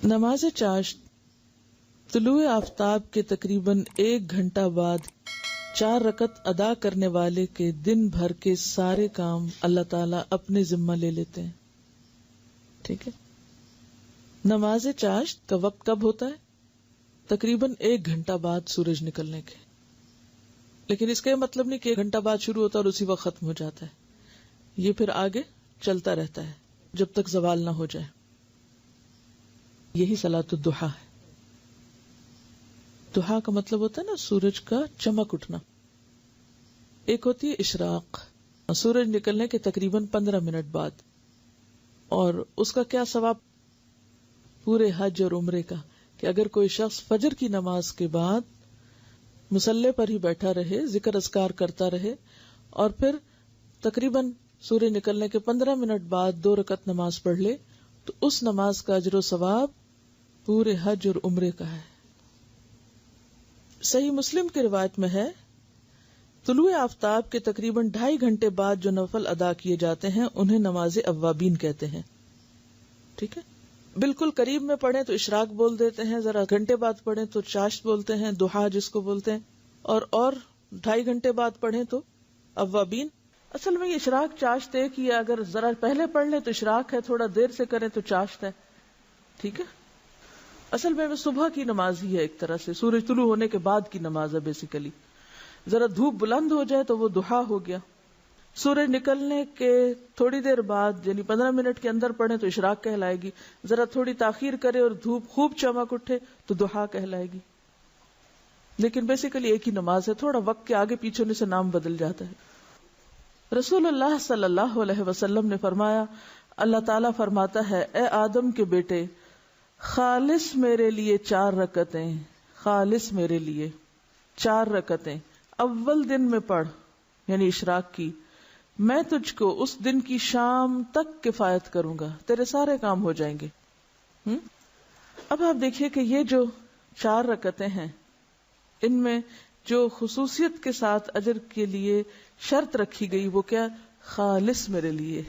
نماز چاشت طلوع آفتاب کے تقریباً 1 گھنٹہ بعد 4 رکعت ادا کرنے والے کے دن بھر کے سارے کام اللہ تعالیٰ اپنے ذمہ لے لیتے ہیں. ٹھیک ہے. نماز چاشت کا وقت کب ہوتا ہے؟ تقریباً 1 گھنٹہ بعد سورج نکلنے کے. لیکن اس کا یہ مطلب نہیں کہ 1 گھنٹہ بعد شروع ہوتا ہے اور اسی وقت ختم ہو جاتا ہے. یہ پھر آگے چلتا رہتا ہے جب تک زوال نہ ہو جائے. یہی صلاۃ الضحیٰ ہے. ضحیٰ کا مطلب ہوتا ہے نا سورج کا چمک اٹھنا. ایک ہوتی ہے اشراق، سورج نکلنے کے تقریباً 15 منٹ بعد، اور اس کا کیا ثواب پورے حج اور عمرے کا، کہ اگر کوئی شخص فجر کی نماز کے بعد مصلی پر ہی بیٹھا رہے، ذکر اذکار کرتا رہے، اور پھر تقریباً سورج نکلنے کے 15 منٹ بعد 2 رکعت نماز پڑھ لے، تو اس نماز کا اجر و ثواب پورے حج اور عمرے کا ہے. صحیح مسلم کی روایت میں ہے طلوع آفتاب کے تقریباً 2.5 گھنٹے بعد جو نفل ادا کیے جاتے ہیں انہیں نماز اوابین کہتے ہیں. ٹھیک ہے. بالکل قریب میں پڑھیں تو اشراق بول دیتے ہیں، ذرا گھنٹے بعد پڑھیں تو چاشت بولتے ہیں، ضحیٰ جس کو بولتے ہیں، اور 2.5 گھنٹے بعد پڑھیں تو اوابین. اصل میں یہ اشراق چاشت ایک ہی ہے، اگر ذرا پہلے پڑھ لیں تو اشراق ہے، تھوڑا دیر سے کریں تو چاشت ہے. ٹھیک ہے. اصل میں صبح کی نماز ہی ہے، ایک طرح سے سورج طلوع ہونے کے بعد کی نماز ہے بیسیکلی. ذرا دھوپ بلند ہو جائے تو وہ ضحیٰ ہو گیا. سورج نکلنے کے تھوڑی دیر بعد یعنی 15 منٹ کے اندر پڑھیں تو اشراق کہلائے گی. ذرا تھوڑی تاخیر کرے اور دھوپ خوب چمک اٹھے تو ضحیٰ کہلائے گی. لیکن بیسیکلی ایک ہی نماز ہے، تھوڑا وقت کے آگے پیچھے ہونے سے نام بدل جاتا ہے. رسول اللہ صلی اللہ علیہ وسلم نے فرمایا، اللہ تعالیٰ فرماتا ہے، اے آدم کے بیٹے، خالص میرے لیے 4 رکعتیں، خالص میرے لیے 4 رکعتیں اول دن میں پڑھ، یعنی اشراق کی. میں تجھ کو اس دن کی شام تک کفایت کروں گا، تیرے سارے کام ہو جائیں گے. اب آپ دیکھیے کہ یہ جو 4 رکعتیں ہیں، ان میں جو خصوصیت کے ساتھ اجر کے لیے شرط رکھی گئی وہ کیا؟ خالص میرے لیے.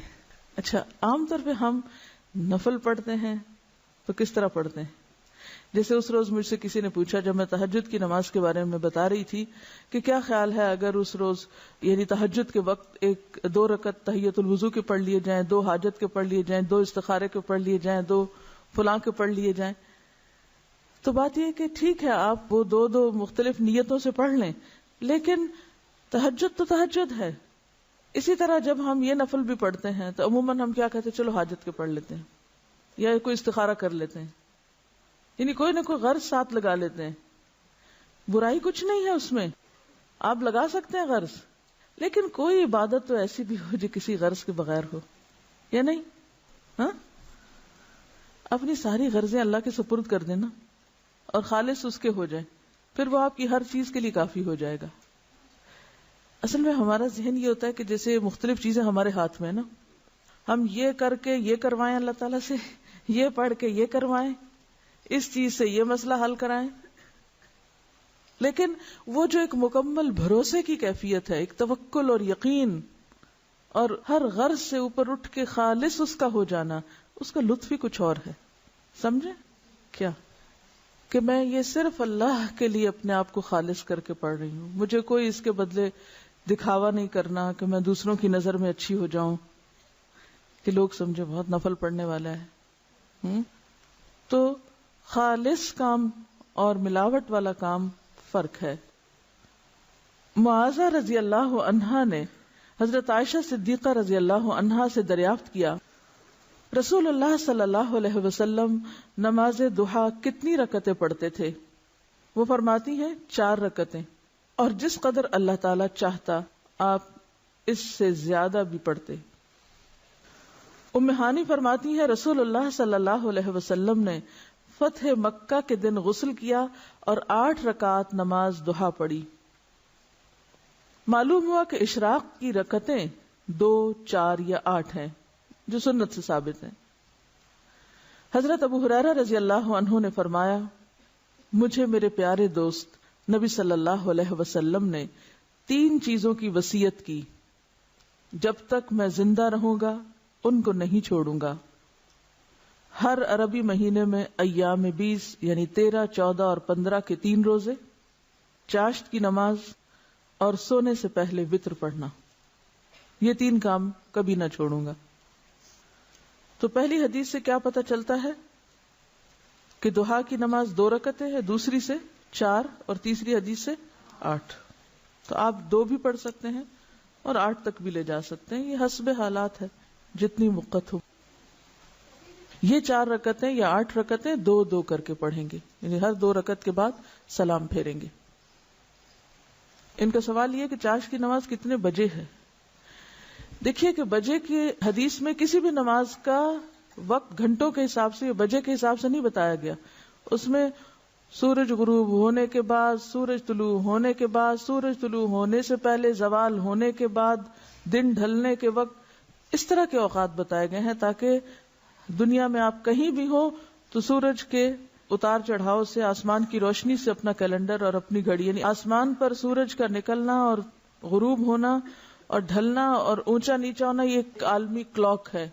اچھا، عام طور پہ ہم نفل پڑھتے ہیں تو کس طرح پڑھتے ہیں؟ جیسے اس روز مجھ سے کسی نے پوچھا جب میں تہجد کی نماز کے بارے میں بتا رہی تھی کہ کیا خیال ہے اگر اس روز یعنی تہجد کے وقت 2 رکعت تحیۃ الوضو کے پڑھ لیے جائیں، 2 حاجت کے پڑھ لیے جائیں، 2 استخارے کے پڑھ لیے جائیں، 2 فلاں کے پڑھ لیے جائیں. تو بات یہ ہے کہ ٹھیک ہے آپ وہ 2 مختلف نیتوں سے پڑھ لیں، لیکن تہجد تو تہجد ہے. اسی طرح جب ہم یہ نفل بھی پڑھتے ہیں تو عموماً ہم کیا کہتے ہیں، چلو حاجت کے پڑھ لیتے ہیں یا کوئی استخارہ کر لیتے ہیں، یعنی کوئی نہ کوئی غرض ساتھ لگا لیتے ہیں. برائی کچھ نہیں ہے اس میں، آپ لگا سکتے ہیں غرض، لیکن کوئی عبادت تو ایسی بھی ہو جو کسی غرض کے بغیر ہو، یا نہیں؟ ہاں، اپنی ساری غرضیں اللہ کے سپرد کر دینا اور خالص اس کے ہو جائیں، پھر وہ آپ کی ہر چیز کے لیے کافی ہو جائے گا. اصل میں ہمارا ذہن یہ ہوتا ہے کہ جیسے مختلف چیزیں ہمارے ہاتھ میں نا، ہم یہ کر کے یہ کروائیں اللہ تعالیٰ سے، یہ پڑھ کے یہ کروائیں، اس چیز سے یہ مسئلہ حل کرائیں. لیکن وہ جو ایک مکمل بھروسے کی کیفیت ہے، ایک توکل اور یقین اور ہر غرض سے اوپر اٹھ کے خالص اس کا ہو جانا، اس کا لطف ہی کچھ اور ہے. سمجھے کیا؟ کہ میں یہ صرف اللہ کے لیے اپنے آپ کو خالص کر کے پڑھ رہی ہوں، مجھے کوئی اس کے بدلے دکھاوا نہیں کرنا کہ میں دوسروں کی نظر میں اچھی ہو جاؤں، کہ لوگ سمجھے بہت نفل پڑھنے والا ہے. تو خالص کام اور ملاوٹ والا کام فرق ہے. معاذہ رضی اللہ عنہا نے حضرت عائشہ صدیقہ رضی اللہ عنہا سے دریافت کیا، رسول اللہ صلی اللہ علیہ وسلم نماز ضحیٰ کتنی رکعتیں پڑھتے تھے؟ وہ فرماتی ہیں 4 رکعتیں، اور جس قدر اللہ تعالی چاہتا آپ اس سے زیادہ بھی پڑھتے. ام ہانی فرماتی ہے رسول اللہ صلی اللہ علیہ وسلم نے فتح مکہ کے دن غسل کیا اور 8 رکعات نماز ضحیٰ پڑھی. معلوم ہوا کہ اشراق کی رکعتیں 2، 4 یا 8 ہیں جو سنت سے ثابت ہیں. حضرت ابو ہریرہ رضی اللہ عنہ نے فرمایا، مجھے میرے پیارے دوست نبی صلی اللہ علیہ وسلم نے 3 چیزوں کی وصیت کی، جب تک میں زندہ رہوں گا ان کو نہیں چھوڑوں گا. ہر عربی مہینے میں ایام 20 یعنی 13, 14 اور 15 کے 3 روزے, چاشت کی نماز اور سونے سے پہلے وتر پڑھنا. یہ 3 کام کبھی نہ چھوڑوں گا. تو پہلی حدیث سے کیا پتہ چلتا ہے کہ ضحیٰ کی نماز 2 رکعتیں ہے, دوسری سے 4 اور تیسری حدیث سے 8. تو آپ 2 بھی پڑھ سکتے ہیں اور 8 تک بھی لے جا سکتے ہیں, یہ حسب حالات ہے جتنی وقت ہو. یہ 4 رکعتیں یا 8 رکعتیں 2 کر کے پڑھیں گے, یعنی ہر 2 رکعت کے بعد سلام پھیریں گے. ان کا سوال یہ کہ چاشت کی نماز کتنے بجے ہے. دیکھیے کہ بجے کی حدیث میں کسی بھی نماز کا وقت گھنٹوں کے حساب سے یا بجے کے حساب سے نہیں بتایا گیا. اس میں سورج غروب ہونے کے بعد, سورج طلوع ہونے کے بعد, سورج طلوع ہونے سے پہلے, زوال ہونے کے بعد, دن ڈھلنے کے وقت, اس طرح کے اوقات بتائے گئے ہیں تاکہ دنیا میں آپ کہیں بھی ہو تو سورج کے اتار چڑھاؤ سے, آسمان کی روشنی سے اپنا کیلنڈر اور اپنی گھڑی, یعنی آسمان پر سورج کا نکلنا اور غروب ہونا اور ڈھلنا اور اونچا نیچا ہونا, یہ ایک عالمی کلاک ہے.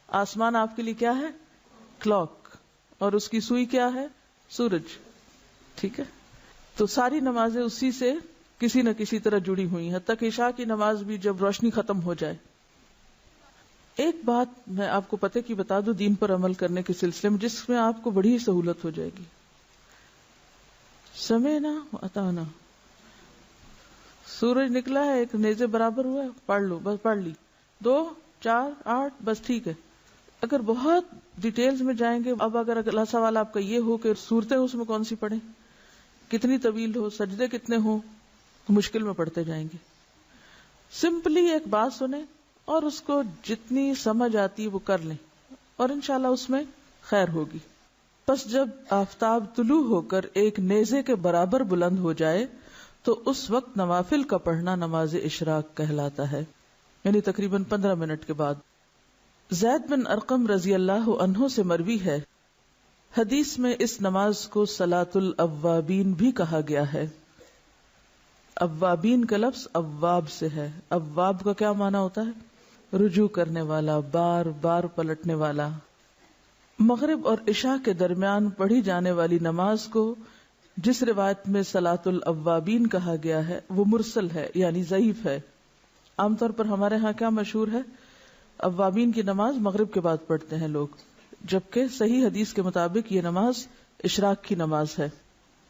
آسمان آپ کے لیے کیا ہے؟ کلاک, اور اس کی سوئی کیا ہے؟ سورج. ٹھیک ہے, تو ساری نمازیں اسی سے کسی نہ کسی طرح جڑی ہوئی ہیں, حتیٰ کہ عشاء کی نماز بھی جب روشنی ختم ہو جائے. ایک بات میں آپ کو پتہ کی بتا دوں دین پر عمل کرنے کے سلسلے میں, جس میں آپ کو بڑی سہولت ہو جائے گی. سمعنا واتعنا, سورج نکلا ہے, ایک نیزے برابر ہوا ہے, پڑھ لو, بس پڑھ لی, 2, 4, 8, بس ٹھیک ہے. اگر بہت ڈیٹیلز میں جائیں گے, اب اگر اگلا سوال آپ کا یہ ہو کہ صورتیں اس میں کون سی پڑھیں, کتنی طویل ہو, سجدے کتنے ہوں, مشکل میں پڑھتے جائیں گے. سمپلی ایک بات سنیں اور اس کو جتنی سمجھ آتی وہ کر لیں, اور انشاءاللہ اس میں خیر ہوگی. پس جب آفتاب طلوع ہو کر ایک نیزے کے برابر بلند ہو جائے تو اس وقت نوافل کا پڑھنا نماز اشراق کہلاتا ہے, یعنی تقریباً 15 منٹ کے بعد. زید بن ارقم رضی اللہ عنہ سے مروی ہے, حدیث میں اس نماز کو صلاۃ الاوابین بھی کہا گیا ہے. اوابین کا لفظ اواب سے ہے. اواب کا کیا معنی ہوتا ہے؟ رجوع کرنے والا, بار بار پلٹنے والا. مغرب اور عشاء کے درمیان پڑھی جانے والی نماز کو جس روایت میں صلاۃ الاوابین کہا گیا ہے وہ مرسل ہے, یعنی ضعیف ہے. عام طور پر ہمارے ہاں کیا مشہور ہے, اوابین کی نماز مغرب کے بعد پڑھتے ہیں لوگ, جبکہ صحیح حدیث کے مطابق یہ نماز اشراق کی نماز ہے.